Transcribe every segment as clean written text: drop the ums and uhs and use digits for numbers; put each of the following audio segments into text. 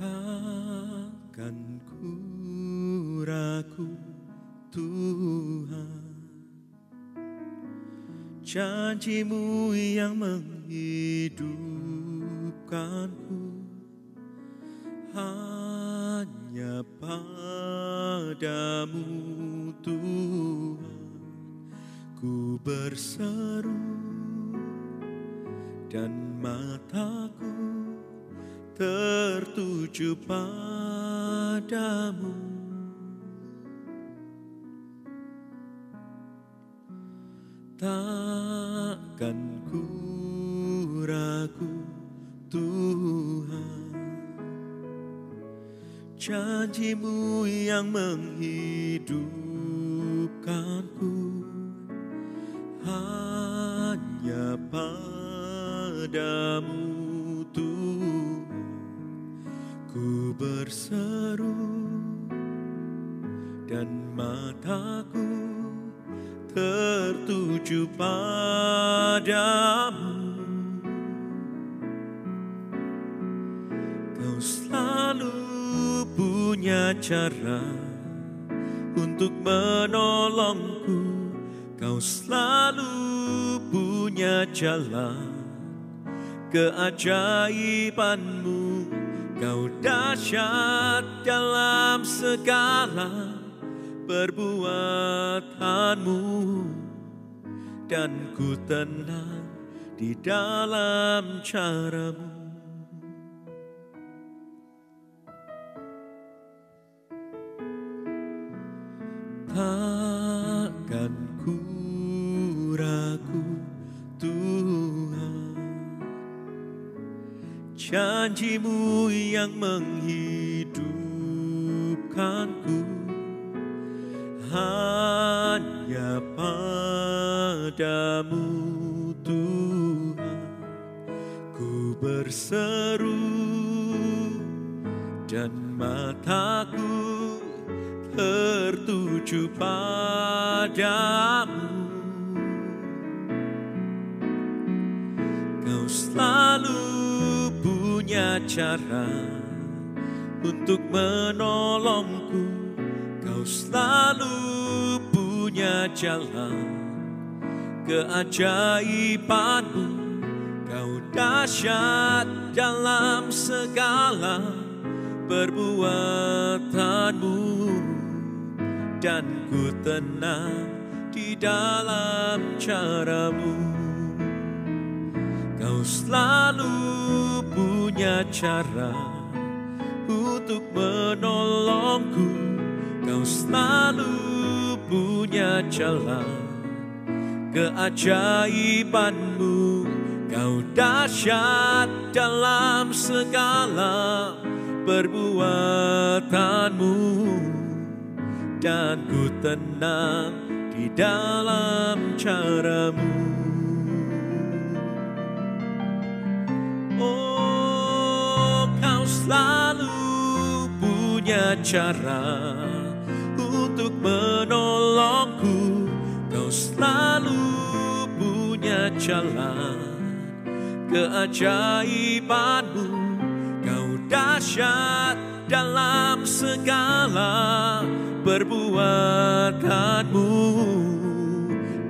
Takkan ku ragu Tuhan, janji-Mu yang menghidupkanku, hanya Padamu Tuhan ku berseru, dan mataku tertuju Padamu. Takkan ku ragu Tuhan, janji-Mu yang menghidupkanku, hanya Padamu Tuhan ku berseru, dan mataku tertuju Padamu. Kau selalu punya cara untuk menolongku, Kau selalu punya jalan keajaiban-Mu. Kau dahsyat dalam segala perbuatan-Mu, dan ku tenang di dalam cara-Mu. Takkan ku ragu Tuhan, janji-Mu yang menghidupkanku, hanya Padamu Tuhan ku berseru, dan mataku tertuju Padamu. Kau selalu punya cara untuk menolongku, Kau selalu punya jalan keajaiban-Mu. Kau dahsyat dalam segala perbuatan-Mu, dan ku tenang di dalam cara-Mu. Kau selalu punya cara untuk menolongku, Kau selalu punya jalan keajaiban-Mu. Kau dahsyat dalam segala perbuatan-Mu, dan ku tenang di dalam cara-Mu. Oh, Kau selalu punya cara untuk menolongku, Kau selalu punya jalan keajaiban-Mu. Kau dahsyat dalam segala perbuatan-Mu,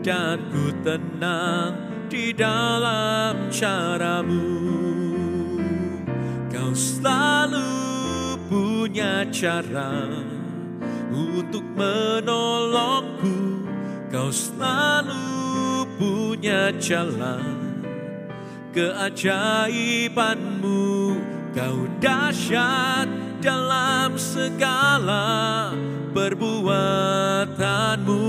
dan ku tenang di dalam cara-Mu. Kau selalu punya cara untuk menolongku, Kau selalu punya jalan keajaiban-Mu. Kau dahsyat dalam segala perbuatan-Mu,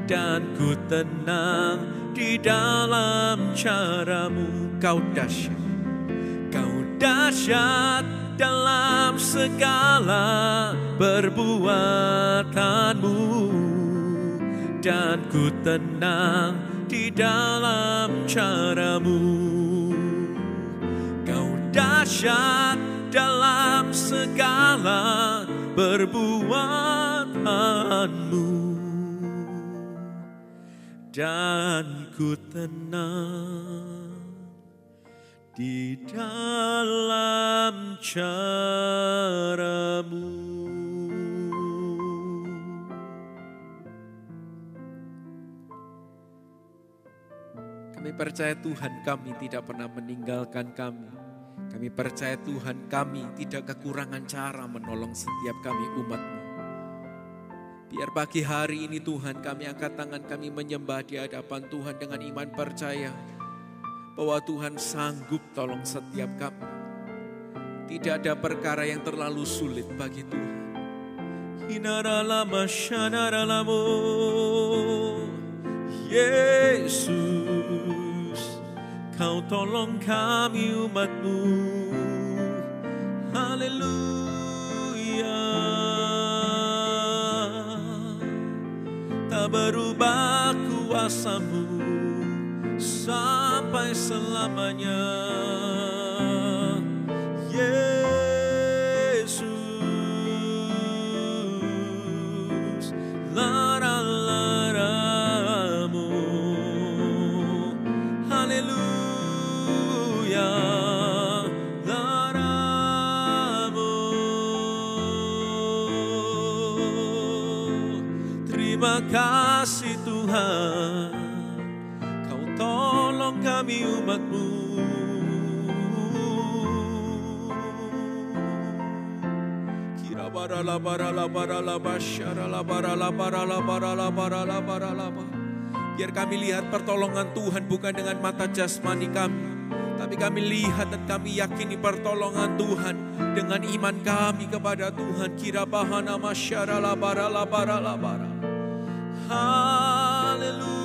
dan ku tenang di dalam cara-Mu. Kau dahsyat dalam segala perbuatan-Mu, dan ku tenang di dalam cara-Mu. Kau dahsyat dalam segala perbuatan-Mu, dan ku tenang di dalam dalam cara-Mu. Kami percaya Tuhan kami tidak pernah meninggalkan kami. Kami percaya Tuhan kami tidak kekurangan cara menolong setiap kami umat-Mu. Biar pagi hari ini Tuhan kami angkat tangan kami menyembah di hadapan Tuhan dengan iman percaya bahwa Tuhan sanggup tolong setiap kami. Tidak ada perkara yang terlalu sulit bagi Tuhan. Hinaralama shanaralamo, Yesus, Kau tolong kami umat-Mu. Haleluya. Tak berubah kuasa-Mu sampai selamanya. Yesus, lara-laramu. Haleluya, laramu. Terima kasih Tuhan, Kau tolong kami umat-Mu. Biar kami lihat pertolongan Tuhan bukan dengan mata jasmani kami, tapi kami lihat dan kami yakini pertolongan Tuhan dengan iman kami kepada Tuhan. Kirabahana masyara labara labara labara. Haleluya.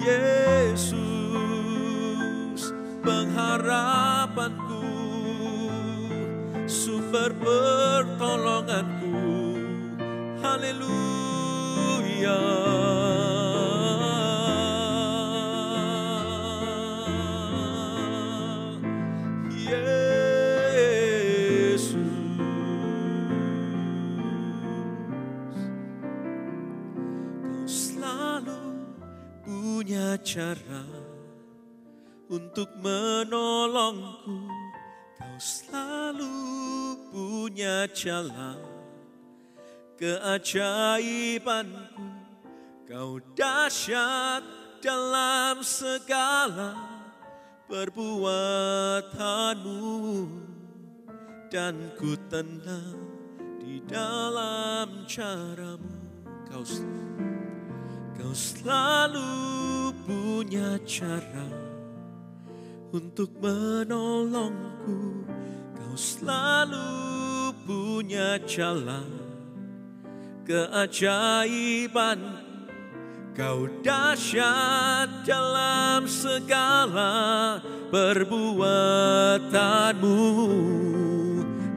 Yesus, pengharapanku, sumber pertolonganku. Haleluya. Yesus, Kau selalu punya cara untuk menolongku. Kau selalu punya jalan keajaibanku. Kau dahsyat dalam segala perbuatanmu, dan ku tenang di dalam cara-Mu. Kau selalu punya cara untuk menolongku. Kau selalu punya jalan keajaiban. Kau dahsyat dalam segala perbuatanmu,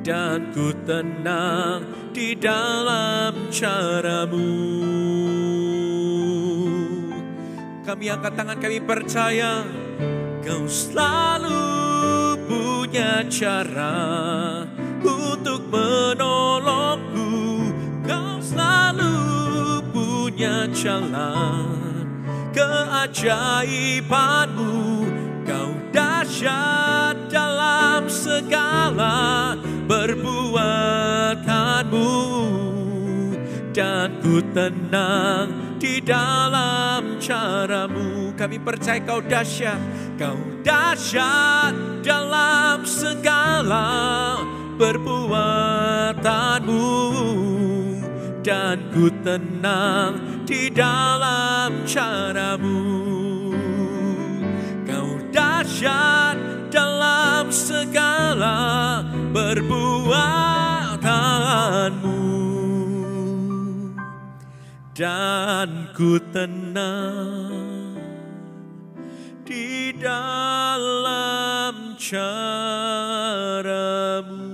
dan ku tenang di dalam cara-Mu. Kami angkat tangan, kami percaya Kau selalu punya cara untuk menolongku. Kau selalu punya jalan keajaibanmu. Kau dahsyat dalam segala perbuatanmu, dan ku tenang di dalam cara-Mu. Kami percaya Kau dahsyat, Kau dahsyat dalam segala perbuatanmu, dan ku tenang di dalam cara-Mu. Kau dahsyat dalam segala perbuatanmu, dan ku tenang di dalam cara-Mu.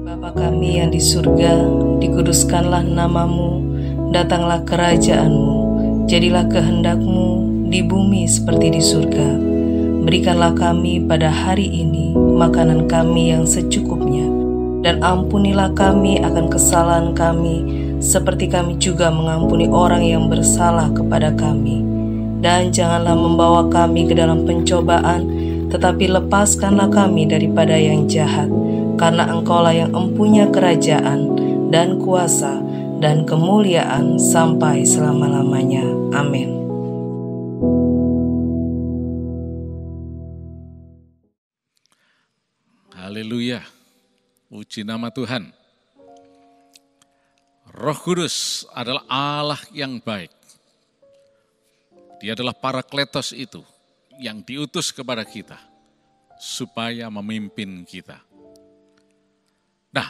Bapa kami yang di surga, dikuduskanlah nama-Mu, datanglah kerajaan-Mu, jadilah kehendak-Mu di bumi seperti di surga. Berikanlah kami pada hari ini makanan kami yang secukupnya, dan ampunilah kami akan kesalahan kami, seperti kami juga mengampuni orang yang bersalah kepada kami. Dan janganlah membawa kami ke dalam pencobaan, tetapi lepaskanlah kami daripada yang jahat, karena Engkaulah yang empunya kerajaan dan kuasa dan kemuliaan sampai selama-lamanya. Amin. Haleluya, puji nama Tuhan. Roh Kudus adalah Allah yang baik. Dia adalah Parakletos itu yang diutus kepada kita supaya memimpin kita. Nah,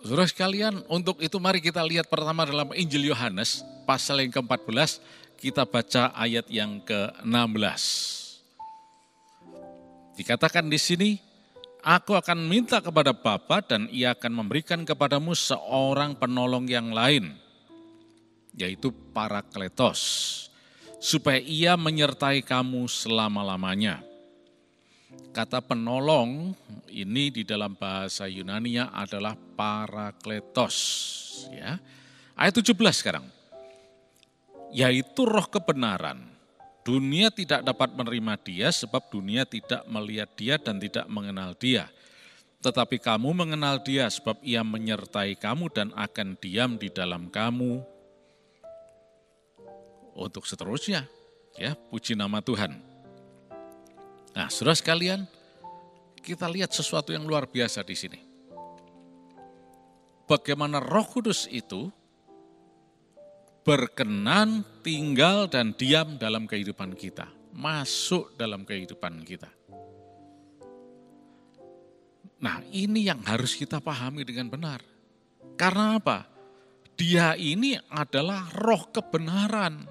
saudara sekalian, untuk itu mari kita lihat pertama dalam Injil Yohanes pasal yang ke-14, kita baca ayat yang ke-16. Dikatakan di sini, Aku akan minta kepada Bapa dan Ia akan memberikan kepadamu seorang penolong yang lain, yaitu Parakletos, supaya Ia menyertai kamu selama-lamanya. Kata penolong ini di dalam bahasa Yunania adalah Parakletos. Ya. Ayat 17 sekarang, yaitu roh kebenaran. Dunia tidak dapat menerima dia sebab dunia tidak melihat dia dan tidak mengenal dia. Tetapi kamu mengenal dia sebab ia menyertai kamu dan akan diam di dalam kamu. Untuk seterusnya, ya, puji nama Tuhan. Nah, saudara sekalian, kita lihat sesuatu yang luar biasa di sini. Bagaimana Roh Kudus itu berkenan, tinggal, dan diam dalam kehidupan kita. Masuk dalam kehidupan kita. Nah, ini yang harus kita pahami dengan benar. Karena apa? Dia ini adalah roh kebenaran.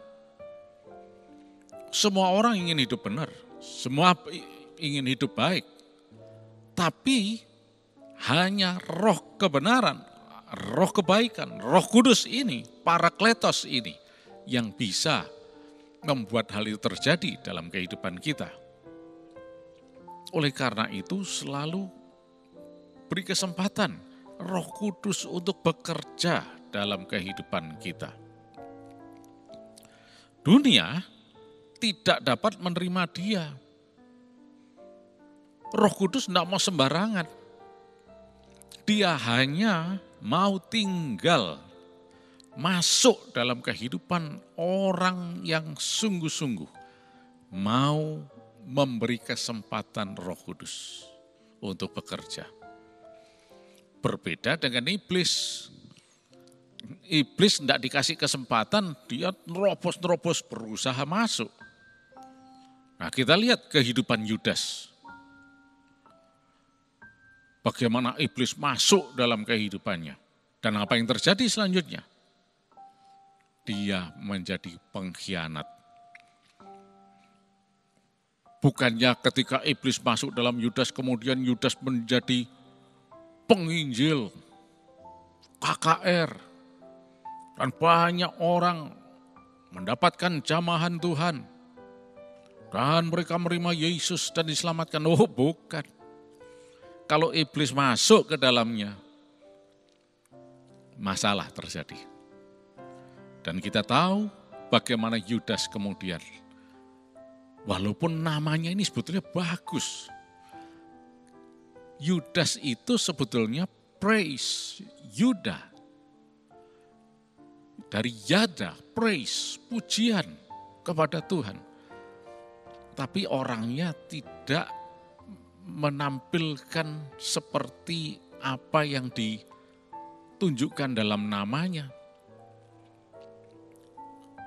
Semua orang ingin hidup benar. Semua ingin hidup baik. Tapi hanya roh kebenaran, roh kebaikan, Roh Kudus ini, Parakletos ini yang bisa membuat hal itu terjadi dalam kehidupan kita. Oleh karena itu selalu beri kesempatan Roh Kudus untuk bekerja dalam kehidupan kita. Dunia tidak dapat menerima dia. Roh Kudus tidak mau sembarangan. Dia hanya mau tinggal, masuk dalam kehidupan orang yang sungguh-sungguh mau memberi kesempatan Roh Kudus untuk bekerja. Berbeda dengan iblis. Iblis tidak dikasih kesempatan, dia nerobos-nerobos berusaha masuk. Nah, kita lihat kehidupan Yudas. Bagaimana iblis masuk dalam kehidupannya. Dan apa yang terjadi selanjutnya? Dia menjadi pengkhianat. Bukannya ketika iblis masuk dalam Yudas, kemudian Yudas menjadi penginjil, KKR. Dan banyak orang mendapatkan jamahan Tuhan. Dan mereka menerima Yesus dan diselamatkan. Oh, bukan. Kalau iblis masuk ke dalamnya, masalah terjadi. Dan kita tahu bagaimana Yudas kemudian, walaupun namanya ini sebetulnya bagus, Yudas itu sebetulnya praise, Yuda. Dari Yada, praise, pujian kepada Tuhan. Tapi orangnya tidak menampilkan seperti apa yang ditunjukkan dalam namanya.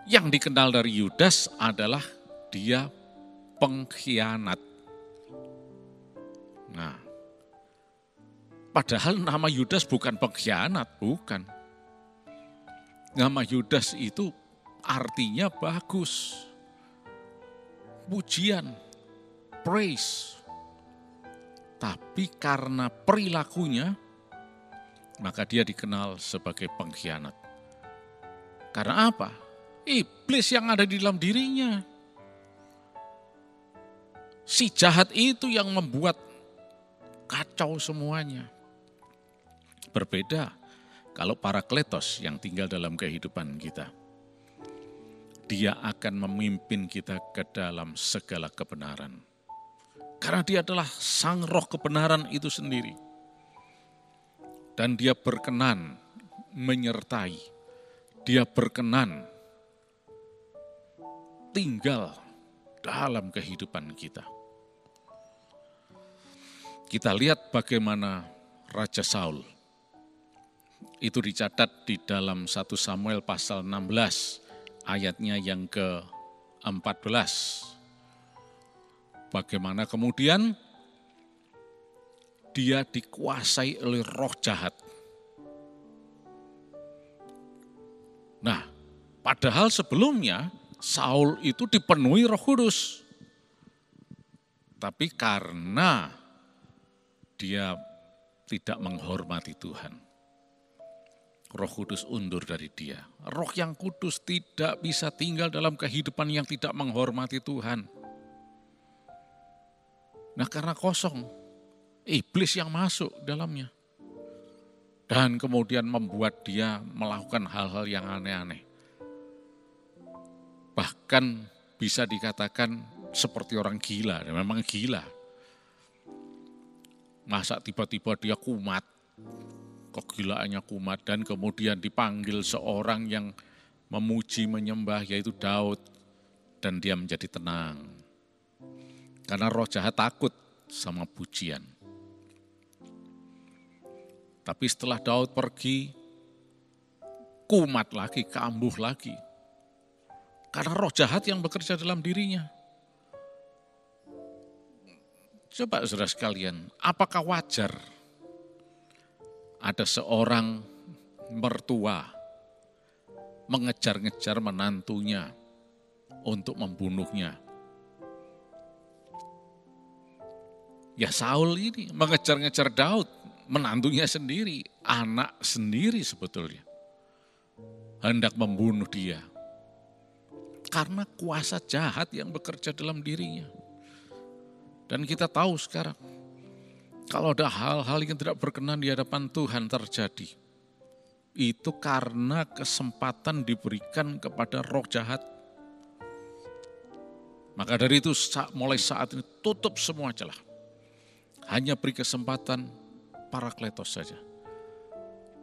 Yang dikenal dari Yudas adalah dia pengkhianat. Nah, padahal nama Yudas bukan pengkhianat, bukan. Nama Yudas itu artinya bagus, pujian, praise. Tapi karena perilakunya, maka dia dikenal sebagai pengkhianat. Karena apa? Iblis yang ada di dalam dirinya. Si jahat itu yang membuat kacau semuanya. Berbeda kalau Parakletos yang tinggal dalam kehidupan kita. Dia akan memimpin kita ke dalam segala kebenaran. Karena dia adalah sang roh kebenaran itu sendiri. Dan dia berkenan menyertai. Dia berkenan tinggal dalam kehidupan kita. Kita lihat bagaimana Raja Saul. Itu dicatat di dalam 1 Samuel pasal 16 ayatnya yang ke-14. Bagaimana kemudian dia dikuasai oleh roh jahat. Nah, padahal sebelumnya Saul itu dipenuhi Roh Kudus. Tapi karena dia tidak menghormati Tuhan, Roh Kudus undur dari dia. Roh yang kudus tidak bisa tinggal dalam kehidupan yang tidak menghormati Tuhan. Nah, karena kosong, iblis yang masuk dalamnya. Dan kemudian membuat dia melakukan hal-hal yang aneh-aneh. Bahkan bisa dikatakan seperti orang gila, dan memang gila. Masa tiba-tiba dia kumat, kegilaannya kumat, dan kemudian dipanggil seorang yang memuji, menyembah, yaitu Daud, dan dia menjadi tenang. Karena roh jahat takut sama pujian. Tapi setelah Daud pergi, kumat lagi, kambuh lagi. Karena roh jahat yang bekerja dalam dirinya. Coba saudara sekalian, apakah wajar ada seorang mertua mengejar-ngejar menantunya untuk membunuhnya? Ya Saul ini mengejar-ngejar Daud, menantunya sendiri, anak sendiri sebetulnya. Hendak membunuh dia. Karena kuasa jahat yang bekerja dalam dirinya. Dan kita tahu sekarang, kalau ada hal-hal yang tidak berkenan di hadapan Tuhan terjadi, itu karena kesempatan diberikan kepada roh jahat. Maka dari itu mulai saat ini tutup semua celah. Hanya beri kesempatan Parakletos saja.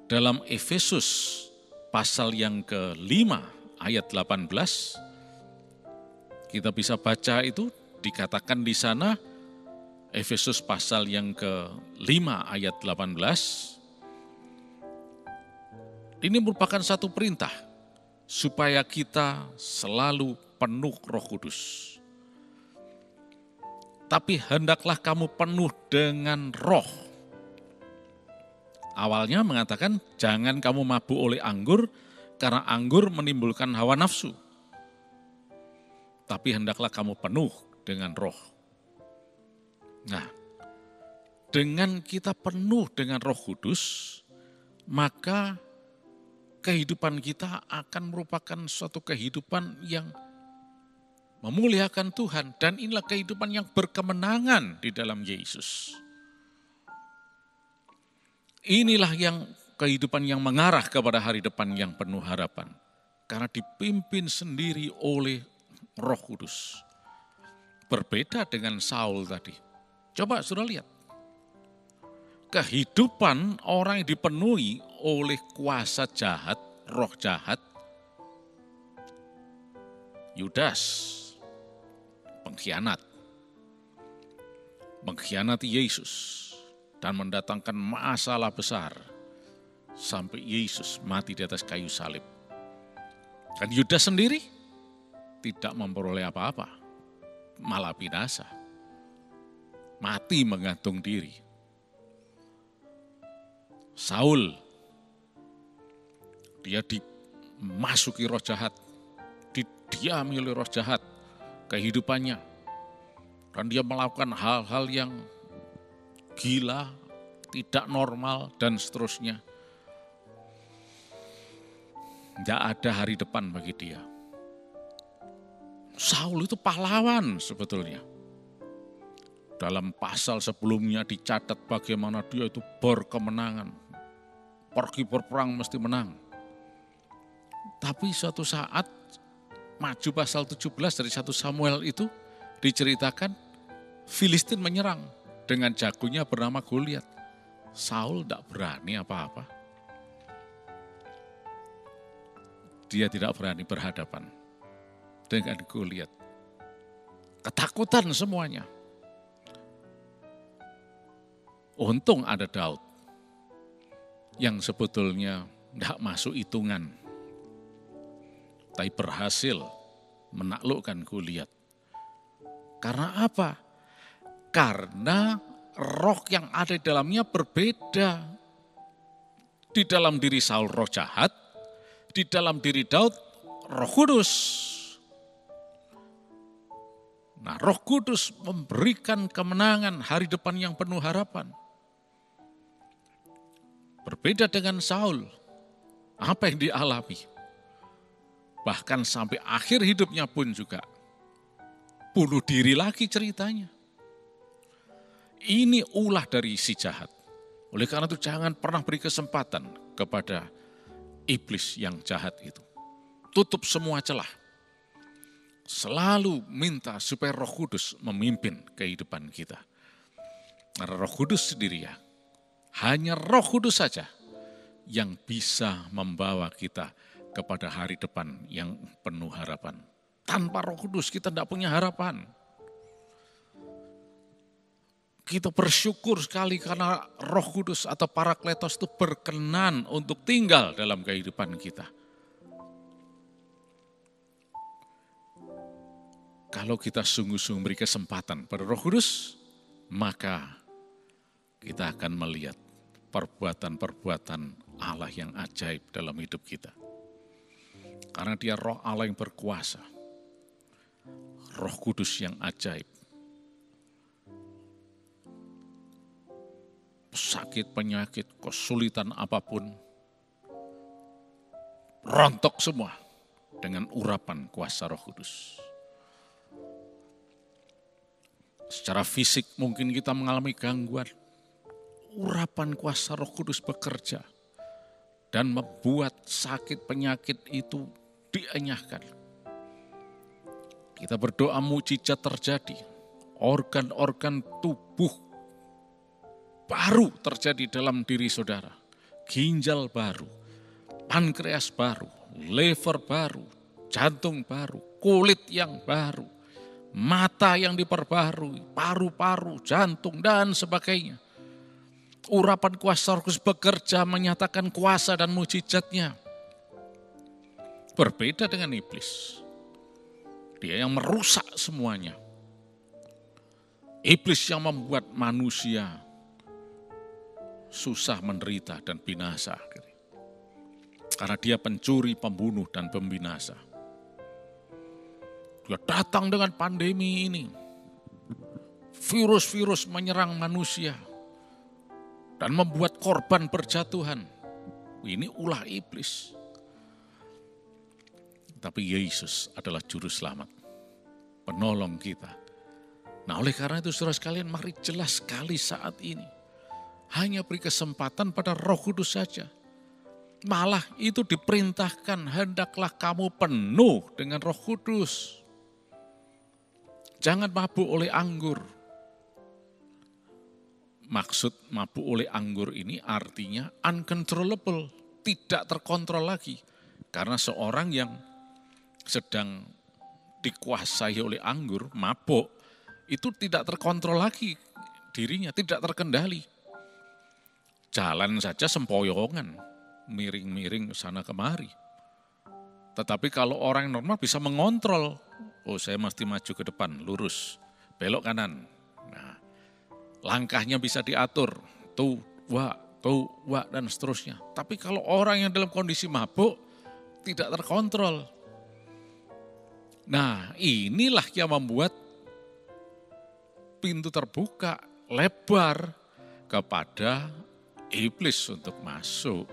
Dalam Efesus pasal yang ke-5 ayat 18, kita bisa baca itu dikatakan di sana, Efesus pasal yang ke-5 ayat 18, ini merupakan satu perintah supaya kita selalu penuh Roh Kudus. Tapi hendaklah kamu penuh dengan roh. Awalnya mengatakan jangan kamu mabuk oleh anggur karena anggur menimbulkan hawa nafsu. Tapi hendaklah kamu penuh dengan roh. Nah, dengan kita penuh dengan Roh Kudus, maka kehidupan kita akan merupakan suatu kehidupan yang memuliakan Tuhan, dan inilah kehidupan yang berkemenangan di dalam Yesus. Inilah yang kehidupan yang mengarah kepada hari depan yang penuh harapan, karena dipimpin sendiri oleh Roh Kudus. Berbeda dengan Saul tadi. Coba saudara lihat. Kehidupan orang yang dipenuhi oleh kuasa jahat, roh jahat, Yudas pengkhianat, mengkhianati Yesus dan mendatangkan masalah besar sampai Yesus mati di atas kayu salib. Dan Yudas sendiri tidak memperoleh apa-apa, malah binasa, mati menggantung diri. Saul, dia dimasuki roh jahat, didiami oleh roh jahat kehidupannya. Dan dia melakukan hal-hal yang gila, tidak normal, dan seterusnya. Tidak ada hari depan bagi dia. Saul itu pahlawan sebetulnya. Dalam pasal sebelumnya dicatat bagaimana dia itu berkemenangan. Pergi berperang mesti menang. Tapi suatu saat maju pasal 17 dari 1 Samuel itu diceritakan Filistin menyerang dengan jagonya bernama Goliat. Saul tidak berani apa-apa. Dia tidak berani berhadapan dengan Goliat. Ketakutan semuanya. Untung ada Daud yang sebetulnya tidak masuk hitungan, tapi berhasil menaklukkan Goliat. Karena apa? Karena roh yang ada di dalamnya berbeda. Di dalam diri Saul roh jahat, di dalam diri Daud Roh Kudus. Nah, Roh Kudus memberikan kemenangan hari depan yang penuh harapan. Berbeda dengan Saul, apa yang dialami. Bahkan sampai akhir hidupnya pun juga bunuh diri lagi ceritanya. Ini ulah dari si jahat. Oleh karena itu jangan pernah beri kesempatan kepada iblis yang jahat itu. Tutup semua celah. Selalu minta supaya Roh Kudus memimpin kehidupan kita. Karena Roh Kudus sendiri ya, hanya Roh Kudus saja yang bisa membawa kita kepada hari depan yang penuh harapan. Tanpa Roh Kudus kita tidak punya harapan. Kita bersyukur sekali karena Roh Kudus atau Parakletos itu berkenan untuk tinggal dalam kehidupan kita. Kalau kita sungguh-sungguh beri kesempatan pada Roh Kudus, maka kita akan melihat perbuatan-perbuatan Allah yang ajaib dalam hidup kita. Karena dia Roh Allah yang berkuasa, Roh Kudus yang ajaib. Sakit, penyakit, kesulitan apapun, rontok semua dengan urapan kuasa Roh Kudus. Secara fisik mungkin kita mengalami gangguan, urapan kuasa Roh Kudus bekerja dan membuat sakit penyakit itu dienyahkan. Kita berdoa mujizat terjadi, organ-organ tubuh baru terjadi dalam diri saudara. Ginjal baru, pankreas baru, liver baru, jantung baru, kulit yang baru, mata yang diperbarui, paru-paru, jantung, dan sebagainya. Urapan kuasa Roh Kudus bekerja menyatakan kuasa dan mujizatnya. Berbeda dengan iblis. Dia yang merusak semuanya. Iblis yang membuat manusia susah, menderita, dan binasa. Karena dia pencuri, pembunuh, dan pembinasa. Dia datang dengan pandemi ini. Virus-virus menyerang manusia. Dan membuat korban berjatuhan. Ini ulah iblis. Tapi Yesus adalah juru selamat. Penolong kita. Nah, oleh karena itu saudara sekalian, mari jelas sekali saat ini. Hanya beri kesempatan pada Roh Kudus saja. Malah itu diperintahkan, hendaklah kamu penuh dengan Roh Kudus. Jangan mabuk oleh anggur. Maksud mabuk oleh anggur ini artinya uncontrollable, tidak terkontrol lagi. Karena seorang yang sedang dikuasai oleh anggur, mabuk, itu tidak terkontrol lagi dirinya, tidak terkendali. Jalan saja sempoyongan, miring-miring sana kemari. Tetapi kalau orang normal bisa mengontrol, oh saya mesti maju ke depan, lurus, belok kanan. Nah, langkahnya bisa diatur, tuh, wah, dan seterusnya. Tapi kalau orang yang dalam kondisi mabuk, tidak terkontrol. Nah, inilah yang membuat pintu terbuka, lebar kepada iblis untuk masuk.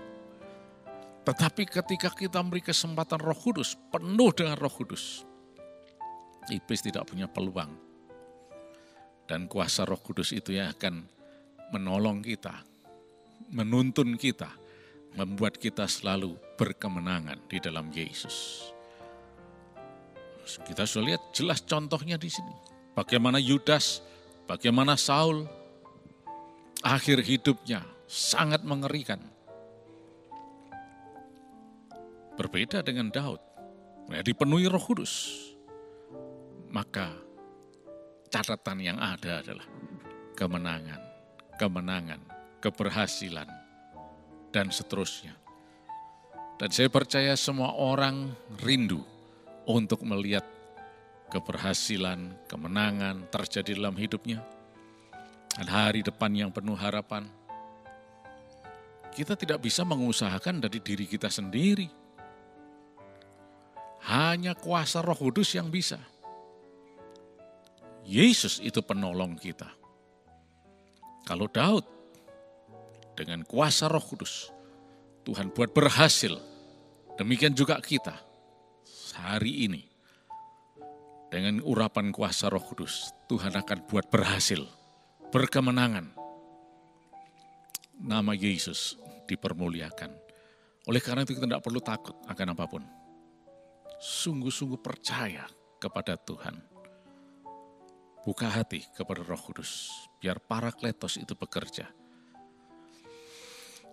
Tetapi ketika kita memberi kesempatan Roh Kudus, penuh dengan Roh Kudus, iblis tidak punya peluang. Dan kuasa Roh Kudus itu yang akan menolong kita, menuntun kita, membuat kita selalu berkemenangan di dalam Yesus. Kita sudah lihat jelas contohnya di sini. Bagaimana Yudas, bagaimana Saul, akhir hidupnya sangat mengerikan. Berbeda dengan Daud, dipenuhi Roh Kudus. Maka catatan yang ada adalah kemenangan, kemenangan, keberhasilan, dan seterusnya. Dan saya percaya semua orang rindu untuk melihat keberhasilan, kemenangan terjadi dalam hidupnya. Dan hari depan yang penuh harapan. Kita tidak bisa mengusahakan dari diri kita sendiri. Hanya kuasa Roh Kudus yang bisa. Yesus itu penolong kita. Kalau Daud dengan kuasa Roh Kudus, Tuhan buat berhasil. Demikian juga kita hari ini. Dengan urapan kuasa Roh Kudus, Tuhan akan buat berhasil, berkemenangan. Nama Yesus dipermuliakan. Oleh karena itu kita tidak perlu takut akan apapun. Sungguh-sungguh percaya kepada Tuhan. Buka hati kepada Roh Kudus, biar Parakletos itu bekerja.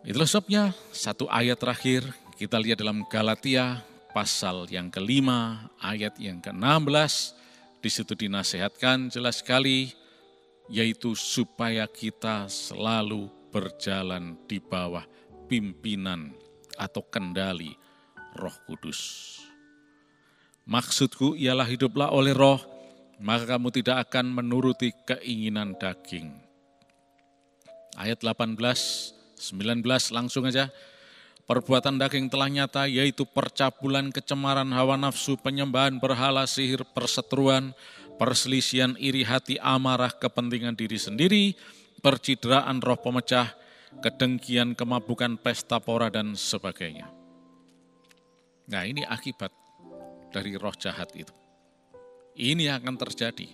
Itulah sebabnya satu ayat terakhir kita lihat dalam Galatia pasal yang kelima, ayat yang ke-16. Di situ dinasehatkan jelas sekali, yaitu supaya kita selalu berjalan di bawah pimpinan atau kendali Roh Kudus. Maksudku ialah hiduplah oleh Roh, maka kamu tidak akan menuruti keinginan daging. Ayat 18, 19 langsung aja. Perbuatan daging telah nyata, yaitu percabulan, kecemaran, hawa nafsu, penyembahan berhala, sihir, perseteruan, perselisihan, iri hati, amarah, kepentingan diri sendiri, percideraan, roh pemecah, kedengkian, kemabukan, pesta pora, dan sebagainya. Nah, ini akibat dari roh jahat itu. Ini akan terjadi.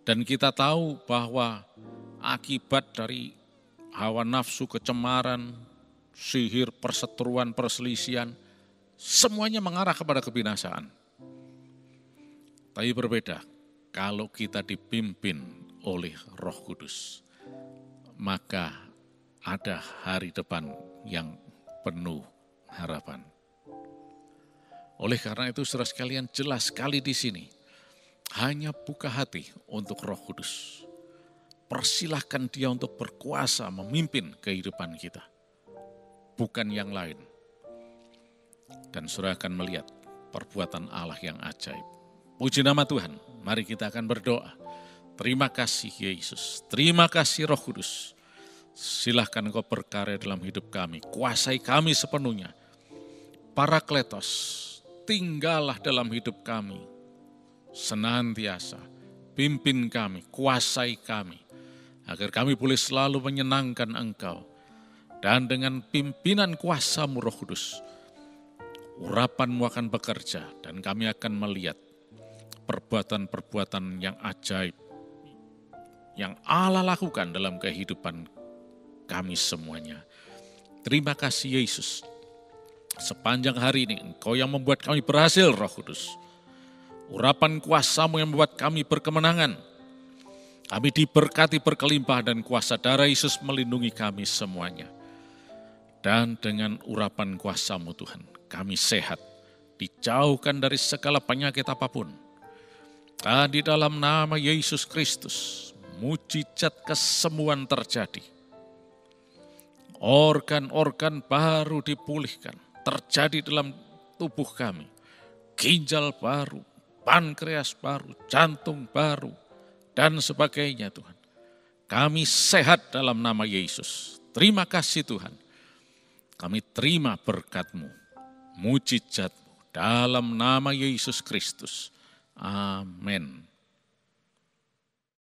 Dan kita tahu bahwa akibat dari hawa nafsu, kecemaran, sihir, perseteruan, perselisihan, semuanya mengarah kepada kebinasaan. Tapi berbeda, kalau kita dipimpin oleh Roh Kudus, maka ada hari depan yang penuh harapan. Oleh karena itu, saudara sekalian, jelas sekali di sini, hanya buka hati untuk Roh Kudus. Persilahkan dia untuk berkuasa memimpin kehidupan kita. Bukan yang lain. Dan saudara akan melihat perbuatan Allah yang ajaib. Puji nama Tuhan, mari kita akan berdoa. Terima kasih Yesus, terima kasih Roh Kudus. Silahkan Engkau berkarya dalam hidup kami, kuasai kami sepenuhnya. Parakletos, tinggallah dalam hidup kami. Senantiasa, pimpin kami, kuasai kami. Agar kami boleh selalu menyenangkan Engkau. Dan dengan pimpinan kuasa-Mu Roh Kudus, urapan-Mu akan bekerja dan kami akan melihat perbuatan-perbuatan yang ajaib yang Allah lakukan dalam kehidupan kami semuanya. Terima kasih Yesus. Sepanjang hari ini Engkau yang membuat kami berhasil Roh Kudus. Urapan kuasa-Mu yang membuat kami berkemenangan. Kami diberkati berkelimpahan dan kuasa darah Yesus melindungi kami semuanya. Dan dengan urapan kuasa-Mu Tuhan, kami sehat, dijauhkan dari segala penyakit apapun. Dan di dalam nama Yesus Kristus, mujizat kesembuhan terjadi. Organ-organ baru dipulihkan, terjadi dalam tubuh kami. Ginjal baru, pankreas baru, jantung baru, dan sebagainya Tuhan. Kami sehat dalam nama Yesus. Terima kasih Tuhan. Kami terima berkat-Mu, mujizat-Mu dalam nama Yesus Kristus. Amin.